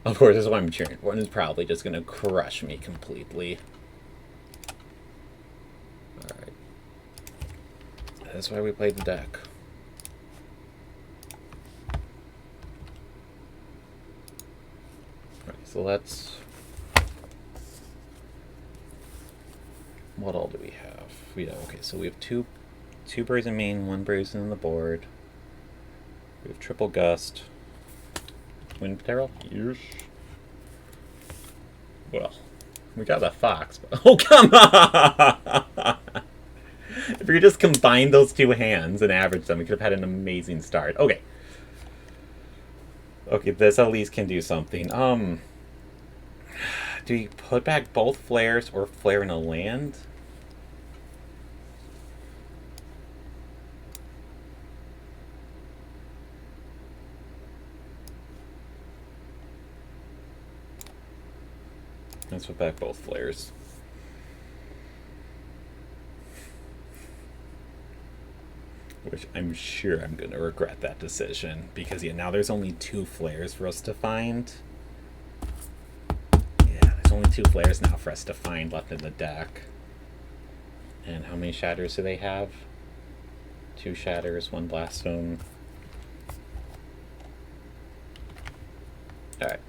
Of course, that's why I'm cheering. One is probably just gonna crush me completely. Alright. That's why we played the deck. Alright, so let's... What all do we have? Okay, so we have two Brazen main, one Brazen on the board. We have triple gust. Wind Peril? Yes. Well, we got a fox, but oh come on! If we just combined those two hands and averaged them, we could have had an amazing start. Okay. Okay, this at least can do something. Do you put back both flares or flare in a land? Let's put back both flares. Which I'm sure I'm going to regret that decision. Because, yeah, now there's only 2 flares for us to find. Yeah, there's only 2 flares now for us to find left in the deck. And how many shatters do they have? 2 shatters, 1 blaststone. Alright.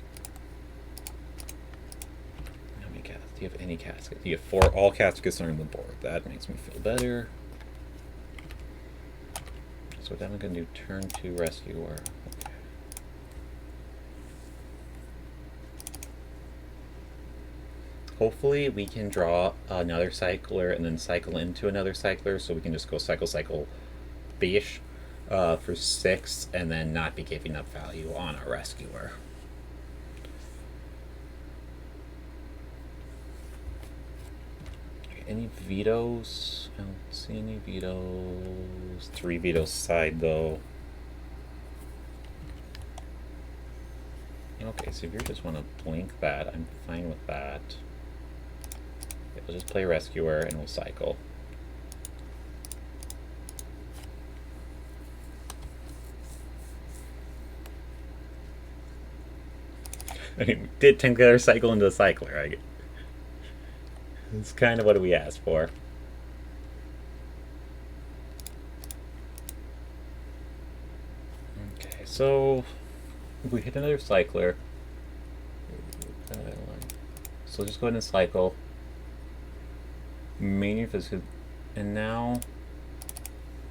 How many cats? Do you have any caskets? You have 4. All caskets are on the board. That makes me feel better. So then I'm going to do turn 2 rescuer. Okay. Hopefully we can draw another cycler and then cycle into another cycler, so we can just go cycle bish for 6 and then not be giving up value on our rescuer. Any vetoes? I don't see any vetoes. 3 vetoes side though. Okay, so if you just want to blink that, I'm fine with that. Okay, we'll just play rescuer and we'll cycle. I mean, we did technically cycle into the cycler, right? It's kind of what we asked for. Okay, so if we hit another cycler, so just go ahead and cycle. Mania physical, and now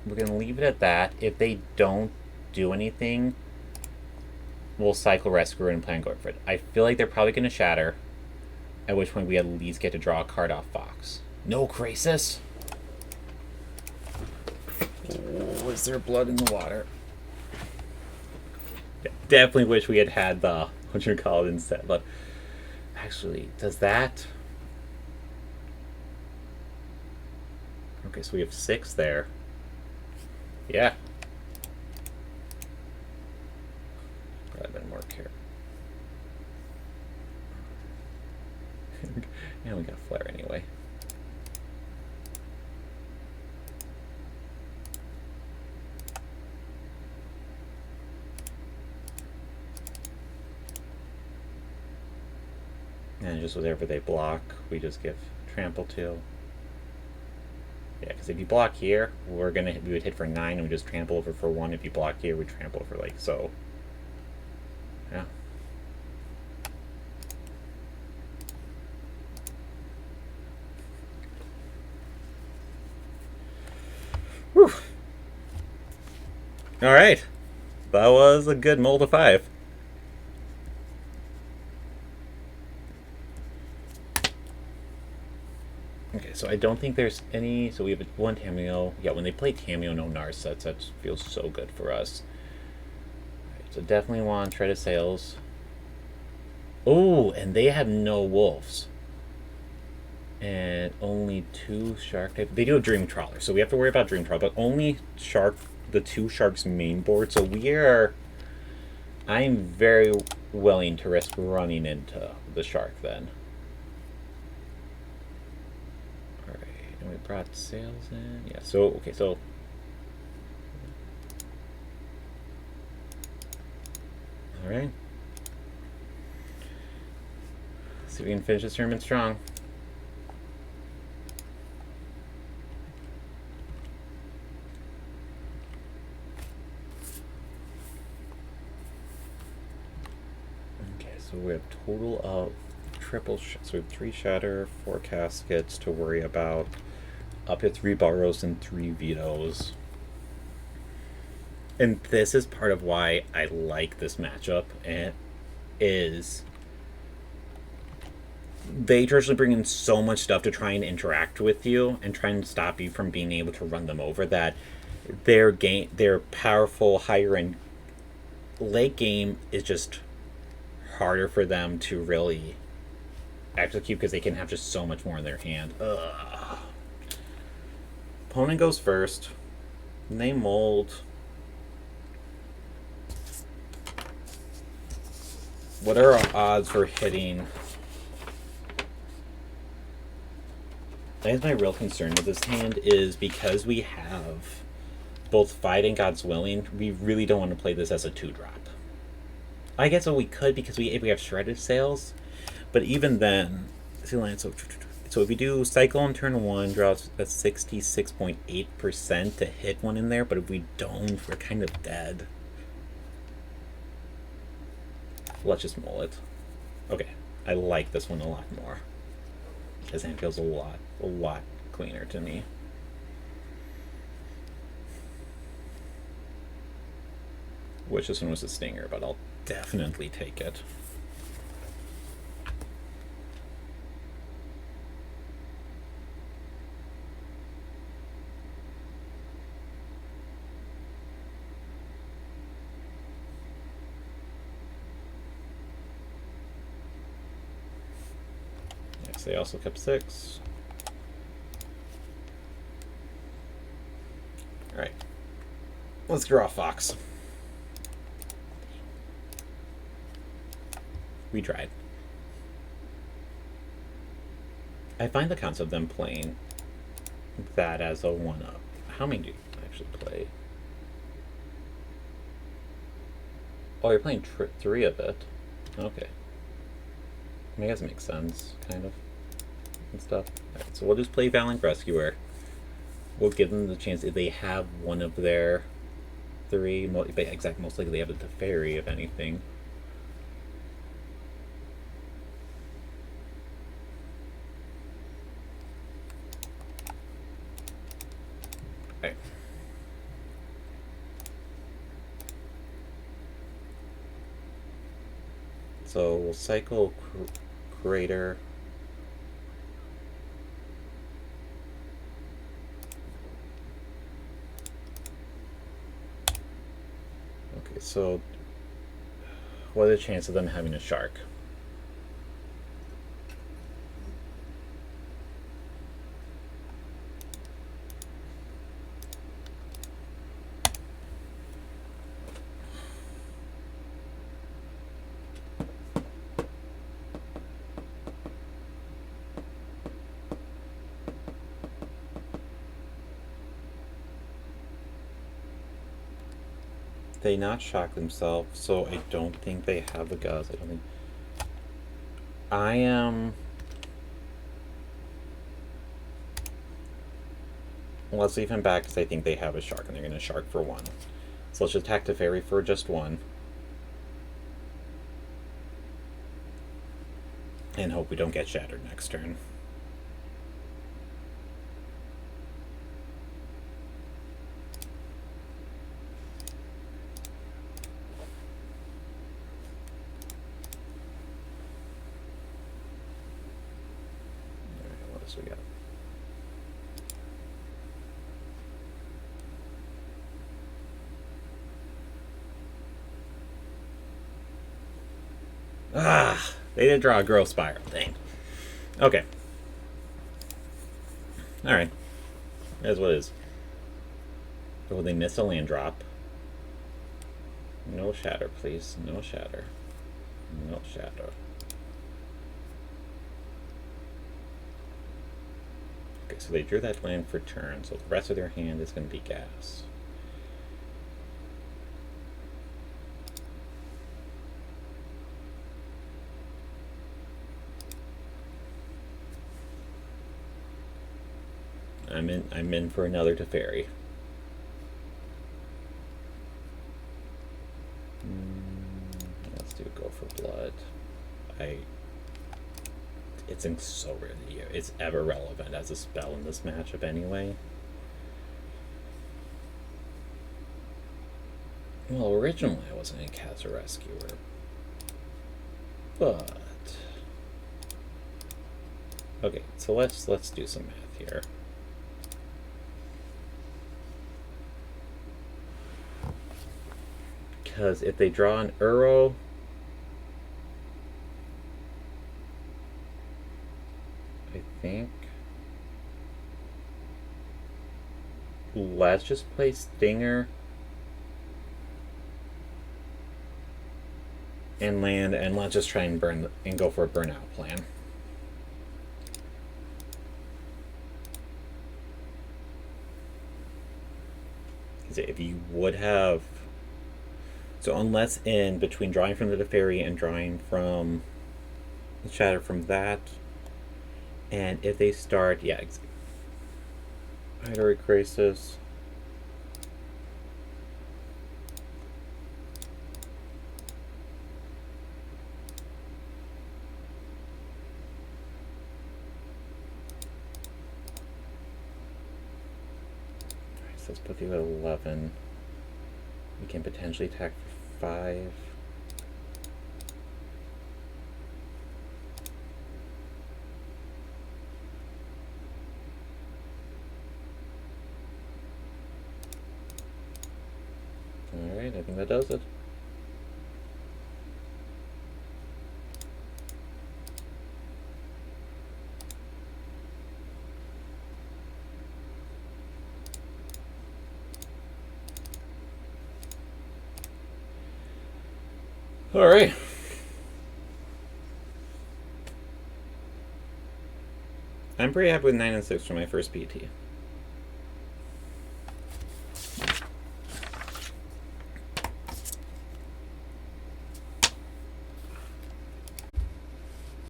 we're gonna leave it at that. If they don't do anything, we'll cycle rescuer and plan going for it. I feel like they're probably gonna shatter. At which point we at least get to draw a card off Fox. No Crisis? Oh, is there blood in the water? Yeah, definitely wish we had the, what you call it instead, but actually, does that... Okay, so we have 6 there. Yeah. Probably been more careful. And we got a flare anyway. And just whatever they block, we just give trample to. Yeah, because if you block here, we would hit for 9 and we just trample over for 1. If you block here, we trample over like so. Yeah. Whew. All right, that was a good mold of 5. Okay, so I don't think there's any. So we have 1 Tameo. Yeah, when they play Tameo, no Narsets, that feels so good for us. Right, so definitely want Tread of Sails. Oh, and they have no wolves. And only 2 shark type. They do have Dream Trawler, so we have to worry about Dream Trawler, but only shark, the 2 sharks main board. So I'm very willing to risk running into the shark then. Alright, and we brought sails in. Yeah, so, okay, so. Alright. See if we can finish this tournament strong. Okay, so we have total of so we have 3 shatter, 4 caskets to worry about, up to 3 Boros and 3 vetoes. And this is part of why I like this matchup, and is they traditionally bring in so much stuff to try and interact with you and try and stop you from being able to run them over, that their powerful higher end late game is just harder for them to really execute because they can have just so much more in their hand. Ugh. Opponent goes first. And they mold. What are our odds for hitting? I guess my real concern with this hand is because we have both Fight and God's Willing, we really don't want to play this as a 2-drop. I guess we could because if we have Shredded Sails, but even then, so if we do Cycle on turn 1, draw a 66.8% to hit one in there, but if we don't, we're kind of dead. Let's just mull it. Okay, I like this one a lot more. This hand feels a lot cleaner to me. Wish this one was a stinger, but I'll definitely take it. Yes, they also kept 6. Alright. Let's draw Fox. We tried. I find the concept of them playing that as a 1-up. How many do you actually play? Oh, you're playing 3 of it. Okay. I mean, I guess it makes sense, kind of, and stuff. Alright, so we'll just play Valiant Rescuer. We'll give them the chance if they have one of their 3. Most likely they have the Teferi, if anything. Okay. So we'll cycle Crater. Okay, so what are the chances of them having a shark? They not shock themselves, so I don't think they have a Guz. I am. Let's leave him back because I think they have a shark and they're going to shark for 1. So let's just attack Teferi for just 1. And hope we don't get shattered next turn. Alright, what else we got? Ah! They did draw a growth spiral. Dang. Okay. Alright. That's what it is. Oh, they miss a land drop. No shatter, please. No shatter. No shatter. Okay, so they drew that land for turn, so the rest of their hand is going to be gas. I'm in for another Teferi. Let's do Go for Blood. It's so rare to use. It's ever relevant as a spell in this matchup anyway. Well, originally I wasn't going to cast a Rescuer, but okay. So let's do some math here. Because if they draw an Uro, I think let's just play Stinger and land, and let's just try and burn and go for a burnout plan. Because if you would have, so unless in between drawing from the Teferi and drawing from the Shatter from that, and if they start, yeah, Hydroid Crisis. Let's put you at 11. We can potentially attack for 5. Alright, I think that does it. Alright. I'm pretty happy with 9 and 6 for my first PT.